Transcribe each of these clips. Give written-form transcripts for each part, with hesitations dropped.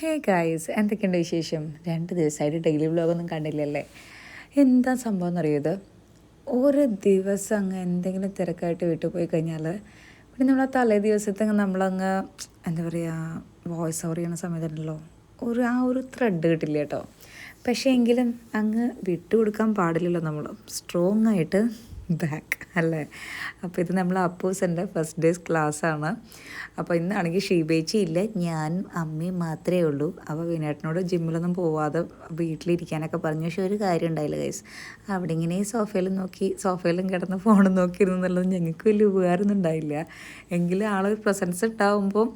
Hey guys, എന്തൊക്കെയുണ്ട് വിശേഷം? 2 ദിവസമായിട്ട് ഡെയിലി വ്ലോഗൊന്നും കണ്ടില്ലല്ലേ? എന്താ സംഭവം എന്നറിയോ ഇത്? ഒരു ദിവസം അങ്ങ് എന്തെങ്കിലും തിരക്കായിട്ട് വീട്ടിൽ പോയി കഴിഞ്ഞാൽ പിന്നെ നമ്മൾ ആ തലേ ദിവസത്തെ നമ്മളങ്ങ് എന്താ പറയുക, വോയിസ് ഓവർ ചെയ്യുന്ന സമയത്തുണ്ടല്ലോ, ആ ഒരു ത്രെഡ് കിട്ടില്ല കേട്ടോ. പക്ഷേ എങ്കിലും അങ്ങ് വിട്ടുകൊടുക്കാൻ പാടില്ലല്ലോ, നമ്മൾ സ്ട്രോങ് ആയിട്ട് ബാക്ക് അല്ലേ. അപ്പോൾ ഇത് നമ്മൾ അപ്പൂസിൻ്റെ ഫസ്റ്റ് ഡേയ്സ് ക്ലാസ്സാണ്. അപ്പോൾ ഇന്നാണെങ്കിൽ ഷീബേച്ചി ഇല്ല, ഞാനും അമ്മയും മാത്രമേ ഉള്ളൂ. അപ്പോൾ വിനേട്ടനോട് ജിമ്മിലൊന്നും പോവാതെ വീട്ടിലിരിക്കാനൊക്കെ പറഞ്ഞു. പക്ഷേ ഒരു കാര്യം ഉണ്ടായില്ല ഗൈസ്, അവിടെ ഇങ്ങനെ സോഫയിലും കിടന്ന് ഫോണും നോക്കിയിരുന്നു എന്നുള്ളത് ഞങ്ങൾക്ക് വലിയ ഉപകാരമൊന്നും ഉണ്ടായില്ല. എങ്കിലും ആളൊരു പ്രസൻസ് ഉണ്ടാവുമ്പോൾ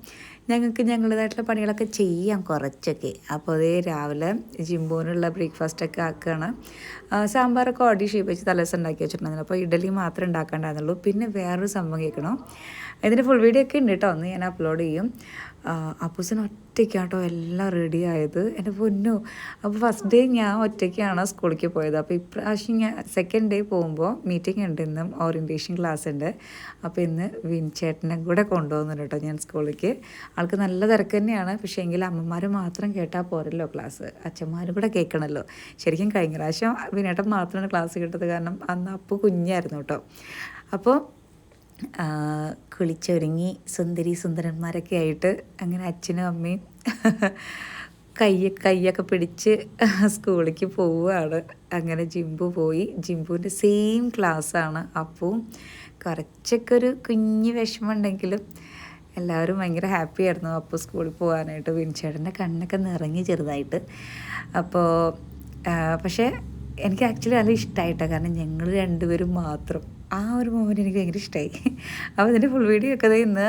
ഞങ്ങൾക്ക് ഞങ്ങളുടേതായിട്ടുള്ള പണികളൊക്കെ ചെയ്യാം കുറച്ചൊക്കെ. അപ്പോൾ അതേ രാവിലെ ജിംബോനുള്ള ബ്രേക്ക്ഫാസ്റ്റൊക്കെ ആക്കുകയാണ്. സാമ്പാറൊക്കെ ഓടി ഷീപ്പിച്ച് തലേദിവസം ഉണ്ടാക്കി വെച്ചിട്ടുണ്ടായിരുന്നു. അപ്പോൾ ഇഡലി മാത്രമേ ഉണ്ടാക്കാണ്ടായിരുന്നുള്ളൂ. പിന്നെ വേറൊരു സംഭവം കേൾക്കണം, ഇതിൻ്റെ ഫുൾ വീഡിയോ ഒക്കെ ഉണ്ട് കേട്ടോ, ഒന്ന് ഞാൻ അപ്ലോഡ് ചെയ്യും. അപ്പൂസിന് ഒറ്റയ്ക്കാട്ടോ എല്ലാം റെഡി ആയത്, എൻ്റെ പൊന്നു. അപ്പോൾ ഫസ്റ്റ് ഡേ ഞാൻ ഒറ്റയ്ക്കാണ് സ്കൂളിലേക്ക് പോയത്. അപ്പോൾ ഇപ്രാവശ്യം ഞാൻ സെക്കൻഡ് ഡേ പോകുമ്പോൾ മീറ്റിംഗ് ഉണ്ട്, ഇന്നും ഓറിയൻറ്റേഷൻ ക്ലാസ് ഉണ്ട്. അപ്പോൾ ഇന്ന് വിൻചേട്ടനെ കൂടെ കൊണ്ടുപോകുന്നുണ്ട് കേട്ടോ ഞാൻ സ്കൂളിലേക്ക്. ആൾക്ക് നല്ല തിരക്ക് തന്നെയാണ്, പക്ഷേ എങ്കിൽ അമ്മമാർ മാത്രം കേട്ടാൽ പോരല്ലോ ക്ലാസ്, അച്ഛന്മാരും കൂടെ കേൾക്കണമല്ലോ. ശരിക്കും കഴിഞ്ഞ പ്രാവശ്യം വിനേട്ടൻ മാത്രമാണ് ക്ലാസ് കേട്ടത്, കാരണം അന്ന് അപ്പോൾ കുഞ്ഞായിരുന്നു കേട്ടോ. അപ്പോൾ കുളിച്ചൊരുങ്ങി സുന്ദരന്മാരൊക്കെ ആയിട്ട് അങ്ങനെ അച്ഛനും അമ്മയും കൈയൊക്കെ പിടിച്ച് സ്കൂളിലേക്ക് പോവുകയാണ്. അങ്ങനെ ജിംബു പോയി. ജിംബുവിൻ്റെ സെയിം ക്ലാസ്സാണ്. അപ്പോൾ കുറച്ചൊക്കെ ഒരു കുഞ്ഞ് വിഷമമുണ്ടെങ്കിലും എല്ലാവരും ഭയങ്കര ഹാപ്പി ആയിരുന്നു അപ്പോൾ സ്കൂളിൽ പോകാനായിട്ട്. വിൻചേട്ടൻ്റെ കണ്ണൊക്കെ നിറഞ്ഞ് ചെറുതായിട്ട്. അപ്പോൾ പക്ഷേ എനിക്ക് ആക്ച്വലി നല്ല ഇഷ്ടമായിട്ടോ, കാരണം ഞങ്ങൾ രണ്ടുപേരും മാത്രം, ആ ഒരു മൊമെൻറ്റ് എനിക്ക് ഭയങ്കര ഇഷ്ടമായി. അപ്പോൾ ഇതിൻ്റെ ഫുൾ വീഡിയോ ഒക്കെ ഇന്ന്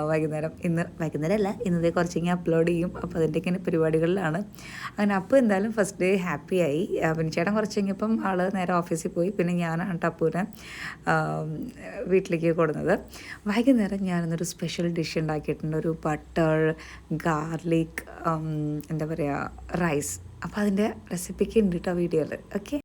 വൈകുന്നേരം അല്ല, ഇന്നത്തെ കുറച്ച് കഴിഞ്ഞാൽ അപ്ലോഡ് ചെയ്യും. അപ്പോൾ അതിൻ്റെയൊക്കെ പരിപാടികളിലാണ്. അങ്ങനെ അപ്പോൾ എന്തായാലും ഫസ്റ്റ് ഡേ ഹാപ്പിയായി. പിന്നെ ചേട്ടൻ കുറച്ച് കഴിഞ്ഞപ്പം ആൾ നേരെ ഓഫീസിൽ പോയി. പിന്നെ ഞാനാണ് ടപ്പൂനെ വീട്ടിലേക്ക് കൊടുക്കുന്നത്. വൈകുന്നേരം ഞാനൊന്നൊരു സ്പെഷ്യൽ ഡിഷ് ഉണ്ടാക്കിയിട്ടുണ്ട്, ഒരു ബട്ടർ ഗാർലിക് എന്താ പറയുക റൈസ്. അപ്പോൾ അതിൻ്റെ റെസിപ്പിക്ക് ഉണ്ട് കേട്ടോ വീഡിയോയിൽ. ഓക്കെ.